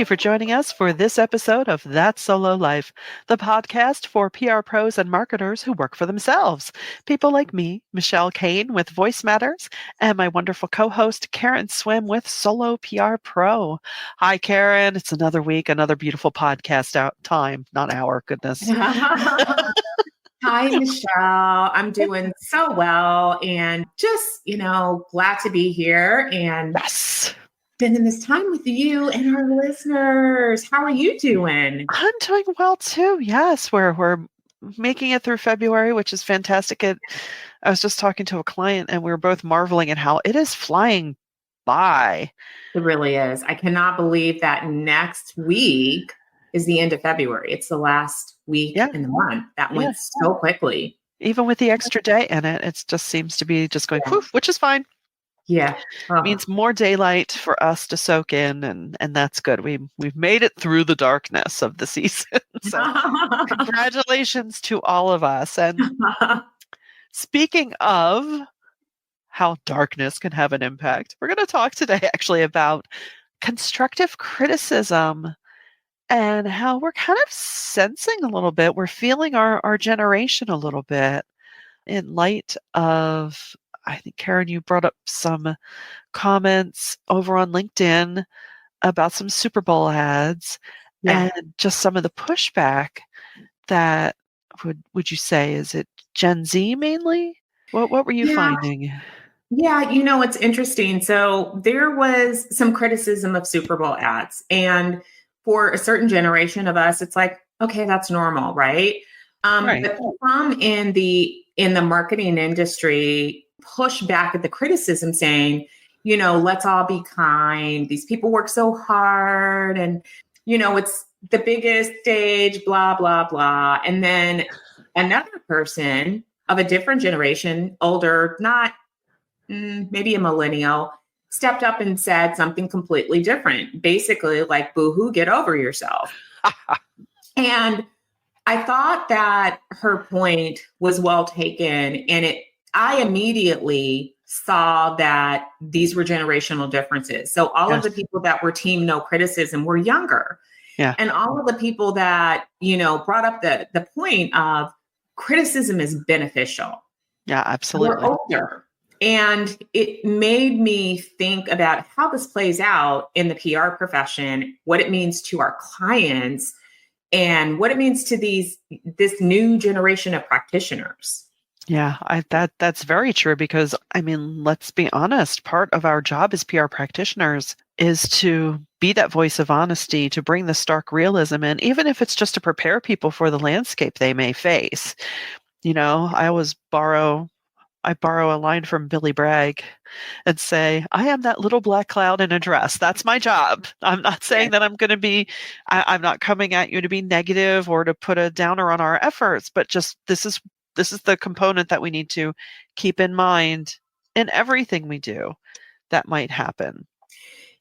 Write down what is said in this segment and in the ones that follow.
you for joining us for this episode of That Solo Life, the podcast for PR pros and marketers who work for themselves. People like me, Michelle Kane with VoiceMatters, and my wonderful co-host, Karen Swim with Solo PR Pro. Hi, Karen. It's another week, another beautiful podcast out time, not hour, goodness. Hi, Michelle. I'm doing so well and just, glad to be here and spending this time with you and our listeners. How are you doing? I'm doing well too. Yes, we're making it through February, which is fantastic. I was just talking to a client and we were both marveling at how it is flying by. It really is. I cannot believe that next week is the end of February. It's the last week in the month. That went so quickly. Even with the extra day in it, it just seems to be just going poof, which is fine. Yeah. It means more daylight for us to soak in, and that's good. We've made it through the darkness of the season. So congratulations to all of us. And speaking of how darkness can have an impact, we're going to talk today actually about constructive criticism and how we're kind of sensing a little bit, we're feeling our generation a little bit in light of, I think, Karen, you brought up some comments over on LinkedIn about some Super Bowl ads and just some of the pushback that would you say, is it Gen Z mainly? What were you finding? Yeah, it's interesting. So there was some criticism of Super Bowl ads, and for a certain generation of us, it's like, okay, that's normal, right? But some in the marketing industry push back at the criticism saying, let's all be kind. These people work so hard and, it's the biggest stage, blah, blah, blah. And then another person of a different generation, older, not maybe a millennial, stepped up and said something completely different, basically like, boo-hoo, get over yourself. And I thought that her point was well taken. And I immediately saw that these were generational differences. So all of the people that were team no criticism were younger. Yeah. And all of the people that, brought up the point of criticism is beneficial. Yeah, absolutely. We're older. And it made me think about how this plays out in the PR profession, what it means to our clients, and what it means to this new generation of practitioners. Yeah, that's very true because, let's be honest, part of our job as PR practitioners is to be that voice of honesty, to bring the stark realism in, even if it's just to prepare people for the landscape they may face. I always borrow a line from Billy Bragg and say, I am that little black cloud in a dress. That's my job. I'm not saying that I'm going to be, I'm not coming at you to be negative or to put a downer on our efforts, but just this is the component that we need to keep in mind in everything we do that might happen.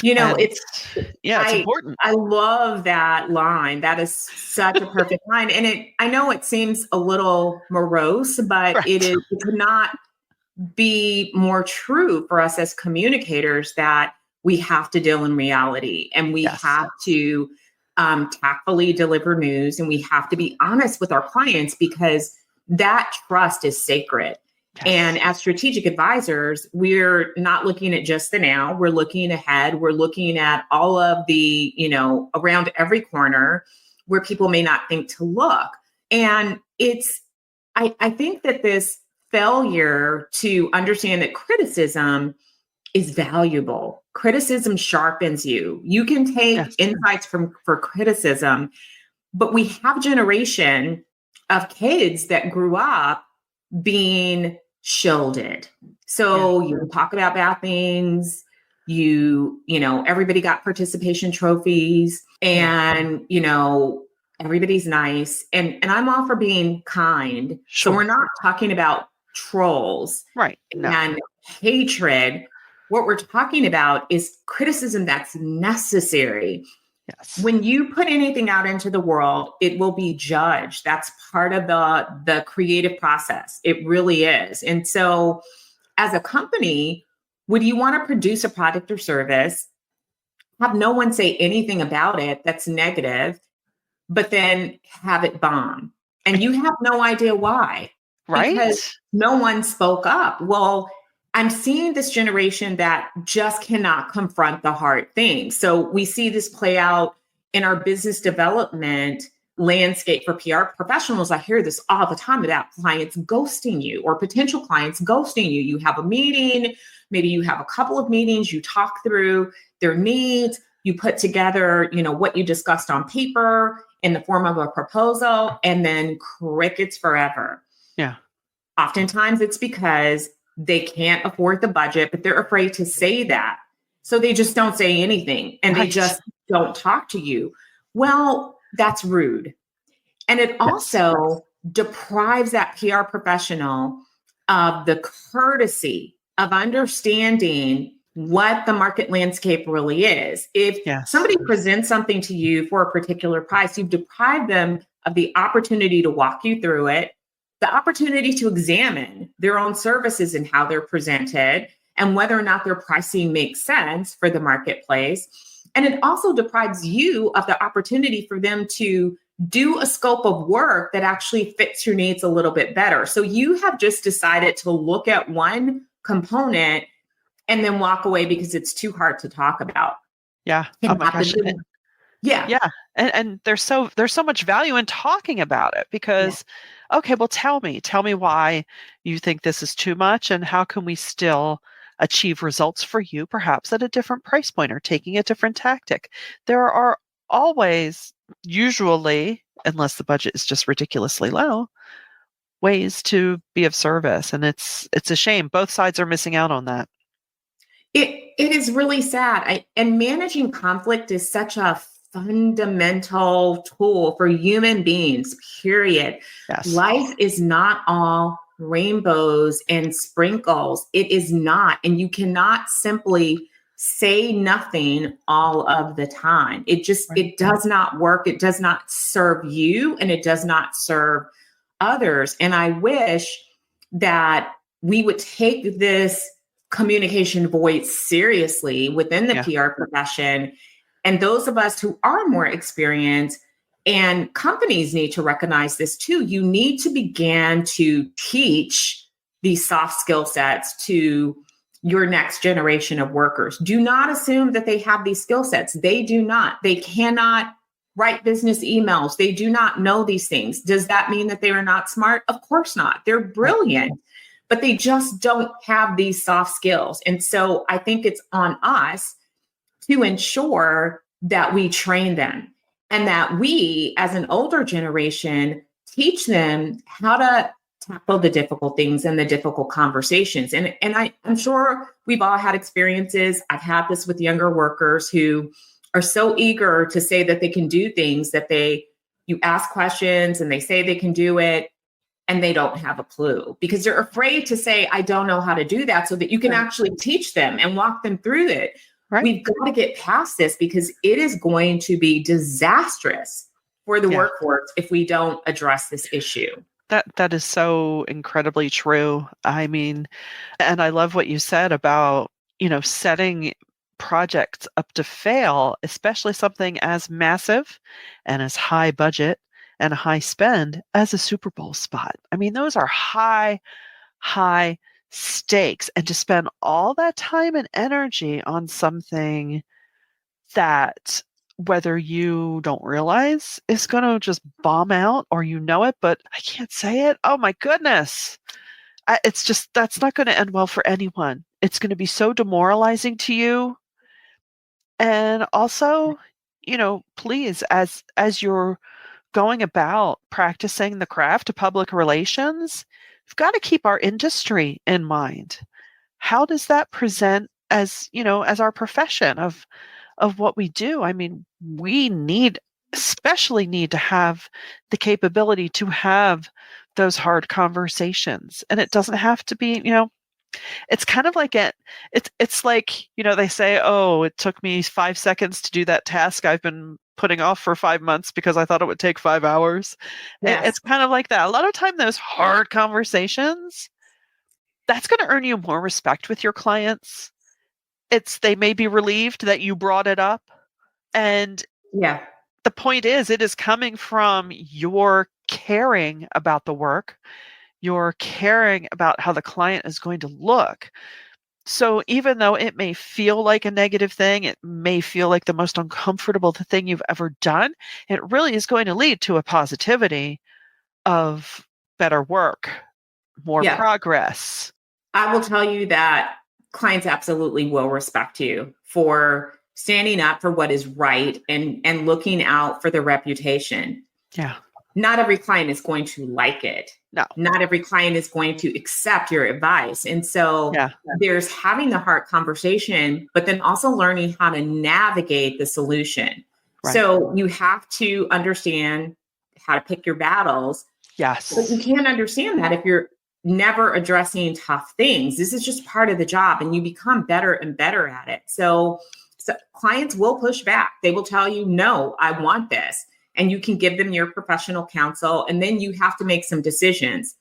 It's important. I love that line. That is such a perfect line. And I know it seems a little morose, but it could not be more true for us as communicators that we have to deal in reality and we have to tactfully deliver news and we have to be honest with our clients because that trust is sacred. Yes. And as strategic advisors, we're not looking at just the now, we're looking ahead, we're looking at all of the, around every corner where people may not think to look. And I think that this failure to understand that criticism is valuable. Criticism sharpens you. You can take insights for criticism, but we have a generation of kids that grew up being shielded. So you talk about bad things, everybody got participation trophies and, everybody's nice. And I'm all for being kind. Sure. So we're not talking about trolls and hatred. What we're talking about is criticism that's necessary. Yes. When you put anything out into the world, it will be judged. That's part of the creative process. It really is. And so as a company, would you want to produce a product or service have no one say anything about it that's negative, but then have it bomb. And you have no idea why, Right? because no one spoke up. Well, I'm seeing this generation that just cannot confront the hard things. So we see this play out in our business development landscape for PR professionals. I hear this all the time about clients ghosting you or potential clients ghosting you. You have a meeting, maybe you have a couple of meetings, you talk through their needs, you put together, what you discussed on paper in the form of a proposal, and then crickets forever. Yeah. Oftentimes it's because they can't afford the budget, but they're afraid to say that. So they just don't say anything and they just don't talk to you. Well, that's rude. And it also deprives that PR professional of the courtesy of understanding what the market landscape really is. If somebody presents something to you for a particular price, you've deprived them of the opportunity to walk you through it, the opportunity to examine their own services and how they're presented and whether or not their pricing makes sense for the marketplace. And it also deprives you of the opportunity for them to do a scope of work that actually fits your needs a little bit better. So you have just decided to look at one component and then walk away because it's too hard to talk about. Yeah. Oh my gosh. Yeah. Yeah. And there's so much value in talking about it because, okay, well, tell me why you think this is too much and how can we still achieve results for you, perhaps at a different price point or taking a different tactic. There are always, usually, unless the budget is just ridiculously low, ways to be of service. And it's a shame. Both sides are missing out on that. It is really sad. And managing conflict is such a fundamental tool for human beings, period. Yes. Life is not all rainbows and sprinkles. It is not. And you cannot simply say nothing all of the time. It does not work. It does not serve you and it does not serve others. And I wish that we would take this communication voice seriously within the PR profession. And those of us who are more experienced, and companies need to recognize this too, you need to begin to teach these soft skill sets to your next generation of workers. Do not assume that they have these skill sets. They do not. They cannot write business emails. They do not know these things. Does that mean that they are not smart? Of course not. They're brilliant, but they just don't have these soft skills. And so I think it's on us to ensure that we train them and that we, as an older generation, teach them how to tackle the difficult things and the difficult conversations. And I'm sure we've all had experiences. I've had this with younger workers who are so eager to say that they can do things that you ask questions and they say they can do it and they don't have a clue because they're afraid to say, I don't know how to do that, so that you can actually teach them and walk them through it. Right. We've got to get past this because it is going to be disastrous for the workforce if we don't address this issue. That is so incredibly true. I mean, and I love what you said about, setting projects up to fail, especially something as massive and as high budget and high spend as a Super Bowl spot. I mean, those are high stakes. And to spend all that time and energy on something that, whether you don't realize is going to just bomb out or it, but I can't say it. Oh my goodness. It's just, that's not going to end well for anyone. It's going to be so demoralizing to you. And also, please, as you're going about practicing the craft of public relations, we've got to keep our industry in mind. How does that present as our profession of what we do? I mean, we especially need to have the capability to have those hard conversations. And it doesn't have to be, it's kind of like it's like, they say, oh, it took me 5 seconds to do that task I've been putting off for 5 months because I thought it would take 5 hours. Yes. It's kind of like that. A lot of time, those hard conversations, that's going to earn you more respect with your clients they may be relieved that you brought it up. And yeah, the point is, it is coming from your caring about the work, you're caring about how the client is going to look. So even though it may feel like a negative thing, it may feel like the most uncomfortable thing you've ever done, it really is going to lead to a positivity of better work, more yeah. progress. I will tell you that clients absolutely will respect you for standing up for what is right and looking out for their reputation. Yeah. Not every client is going to like it. No. Not every client is going to accept your advice. And so there's having the hard conversation, but then also learning how to navigate the solution. Right. So you have to understand how to pick your battles. Yes. But you can't understand that if you're never addressing tough things. This is just part of the job, and you become better and better at it. So clients will push back. They will tell you, no, I want this. And you can give them your professional counsel, and then you have to make some decisions.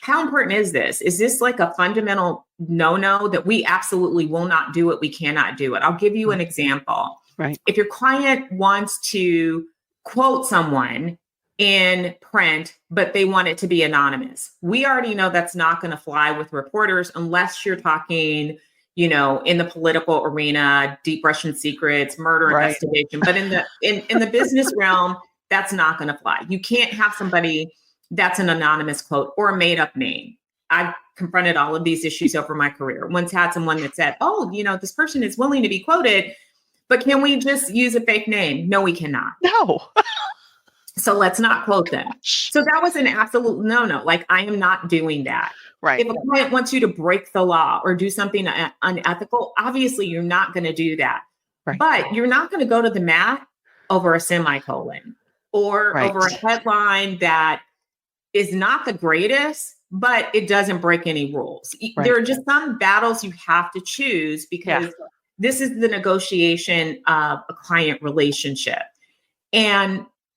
How important is this? Is this like a fundamental no-no that we absolutely will not do it? We cannot do it. I'll give you an example. Right. If your client wants to quote someone in print, but they want it to be anonymous, we already know that's not going to fly with reporters unless you're talking, you know, in the political arena, deep Russian secrets, murder investigation. But in the business realm, that's not going to fly. You can't have somebody that's an anonymous quote or a made up name. I've confronted all of these issues over my career. Once had someone that said, oh, you know, this person is willing to be quoted, but can we just use a fake name? No, we cannot. No. So let's not quote them. So that was an absolute no. Like, I am not doing that. Right. If a client wants you to break the law or do something unethical, obviously you're not going to do that. Right. But you're not going to go to the mat over a semicolon or over a headline that is not the greatest, but it doesn't break any rules. Right. There are just some battles you have to choose because this is the negotiation of a client relationship.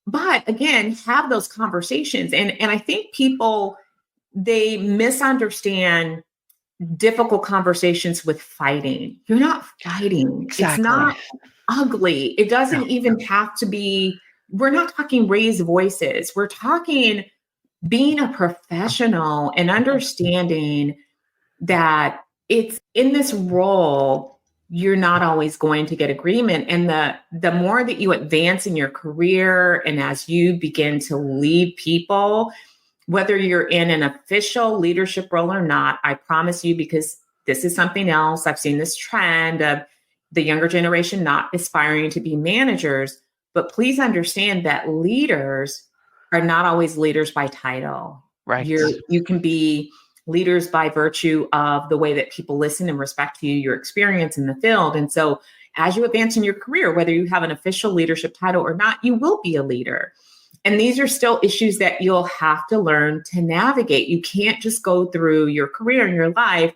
But again, have those conversations. And I think people, they misunderstand difficult conversations with fighting. You're not fighting. Exactly. It's not ugly. It doesn't even have to be, we're not talking raised voices. We're talking being a professional and understanding that it's in this role, you're not always going to get agreement. And the more that you advance in your career and as you begin to lead people, whether you're in an official leadership role or not, I promise you, because this is something else. I've seen this trend of the younger generation not aspiring to be managers, but please understand that leaders are not always leaders by title. Right. You can be leaders by virtue of the way that people listen and respect you, your experience in the field. And so as you advance in your career, whether you have an official leadership title or not, you will be a leader. And these are still issues that you'll have to learn to navigate. You can't just go through your career and your life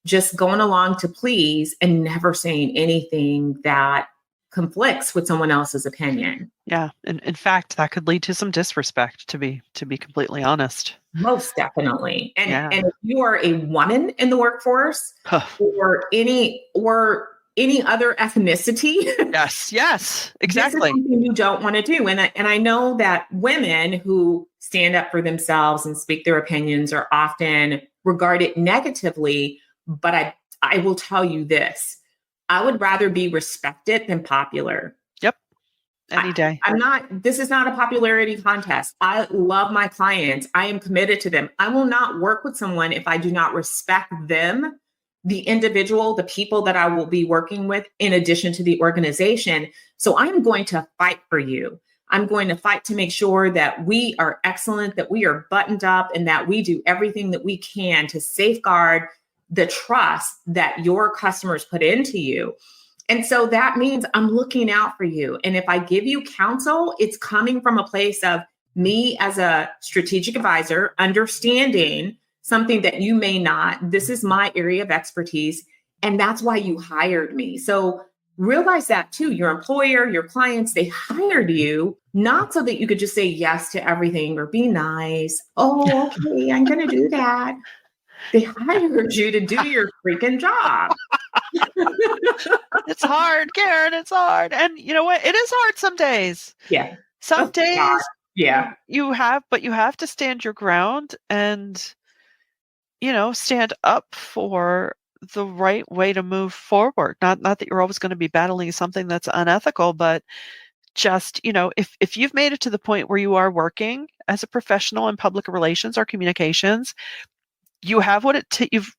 just going along to please and never saying anything that conflicts with someone else's opinion. Yeah. And in fact, that could lead to some disrespect, to be completely honest. Most definitely. And if you are a woman in the workforce or any other ethnicity. Yes, exactly. This is something you don't want to do. And I know that women who stand up for themselves and speak their opinions are often regarded negatively, but I will tell you this. I would rather be respected than popular. Yep. Any day. This is not a popularity contest. I love my clients. I am committed to them. I will not work with someone if I do not respect them, the individual, the people that I will be working with, in addition to the organization. So I'm going to fight for you. I'm going to fight to make sure that we are excellent, that we are buttoned up, and that we do everything that we can to safeguard the trust that your customers put into you. And so that means I'm looking out for you. And if I give you counsel, it's coming from a place of me as a strategic advisor, understanding something that you may not. This is my area of expertise. And that's why you hired me. So realize that too. Your employer, your clients, they hired you not so that you could just say yes to everything or be nice. Oh, okay, I'm going to do that. They hired you to do your freaking job. It's hard, Karen. It's hard. And you know what? It is hard some days. Yeah. Some Oh, days God. Yeah. you have to stand your ground and, stand up for the right way to move forward. Not that you're always going to be battling something that's unethical, but just, if you've made it to the point where you are working as a professional in public relations or communications, you have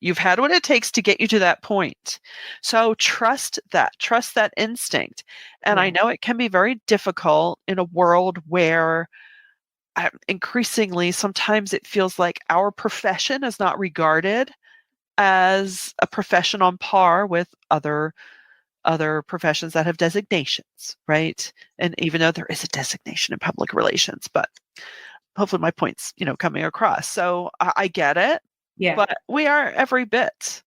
you've had what it takes to get you to that point. So trust that instinct. And I know it can be very difficult in a world where increasingly sometimes it feels like our profession is not regarded as a profession on par with other professions that have designations, right? And even though there is a designation in public relations, but hopefully my point's, coming across. So I get it. Yeah. But we are every bit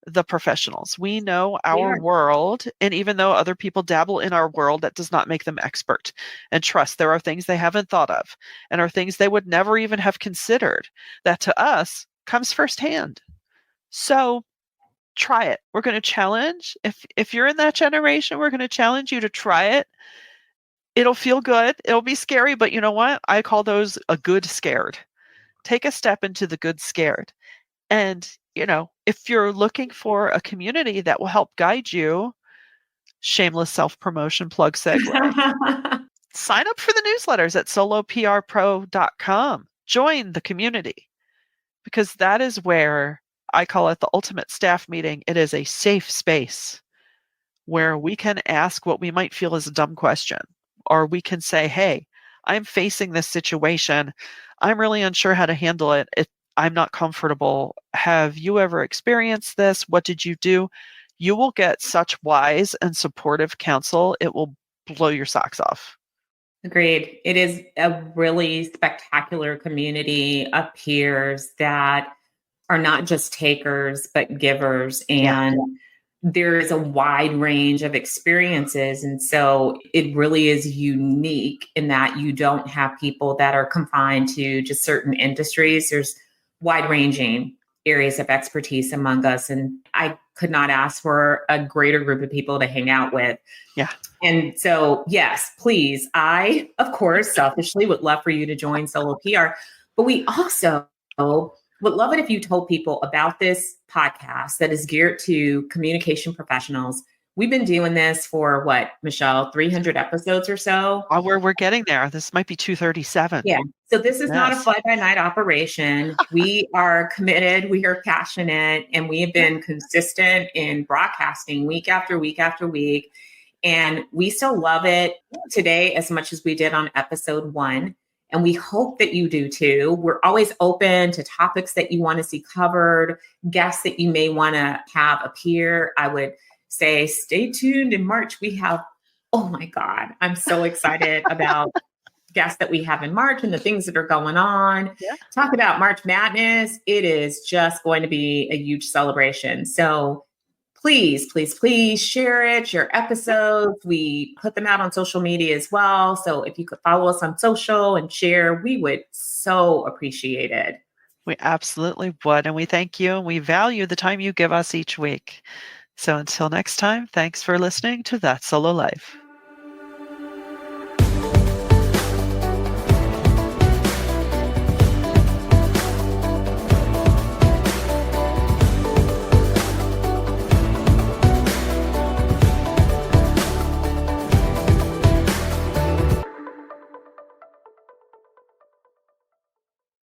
the professionals. We know our world, and even though other people dabble in our world, that does not make them expert. And trust, there are things they haven't thought of, and are things they would never even have considered, that to us comes firsthand. So try it. We're going to challenge. If you're in that generation, we're going to challenge you to try it. It'll feel good. It'll be scary, but you know what? I call those a good scared. Take a step into the good scared. And, if you're looking for a community that will help guide you, shameless self-promotion plug segue, sign up for the newsletters at soloprpro.com. Join the community, because that is where I call it the ultimate staff meeting. It is a safe space where we can ask what we might feel is a dumb question, or we can say, hey, I'm facing this situation. I'm really unsure how to handle it. I'm not comfortable. Have you ever experienced this? What did you do? You will get such wise and supportive counsel. It will blow your socks off. Agreed. It is a really spectacular community of peers that are not just takers, but givers. And there is a wide range of experiences. And so it really is unique in that you don't have people that are confined to just certain industries. There's wide ranging areas of expertise among us. And I could not ask for a greater group of people to hang out with. Yeah. And so, yes, please. I, of course, selfishly would love for you to join Solo PR, but we also would love it if you told people about this podcast that is geared to communication professionals. We've been doing this for what, Michelle, 300 episodes or so? Oh, we're getting there. This might be 237. Yeah. So this is not a fly-by-night operation. We are committed. We are passionate. And we have been consistent in broadcasting week after week after week. And we still love it today as much as we did on episode 1. And we hope that you do too. We're always open to topics that you want to see covered, guests that you may want to have appear. I would say stay tuned. In March, we have, oh my God, I'm so excited about guests that we have in March and the things that are going on. Yeah. Talk about March Madness. It is just going to be a huge celebration. So please, please, please share it, share episodes. We put them out on social media as well. So if you could follow us on social and share, we would so appreciate it. We absolutely would. And we thank you. And we value the time you give us each week. So until next time, thanks for listening to That Solo Life.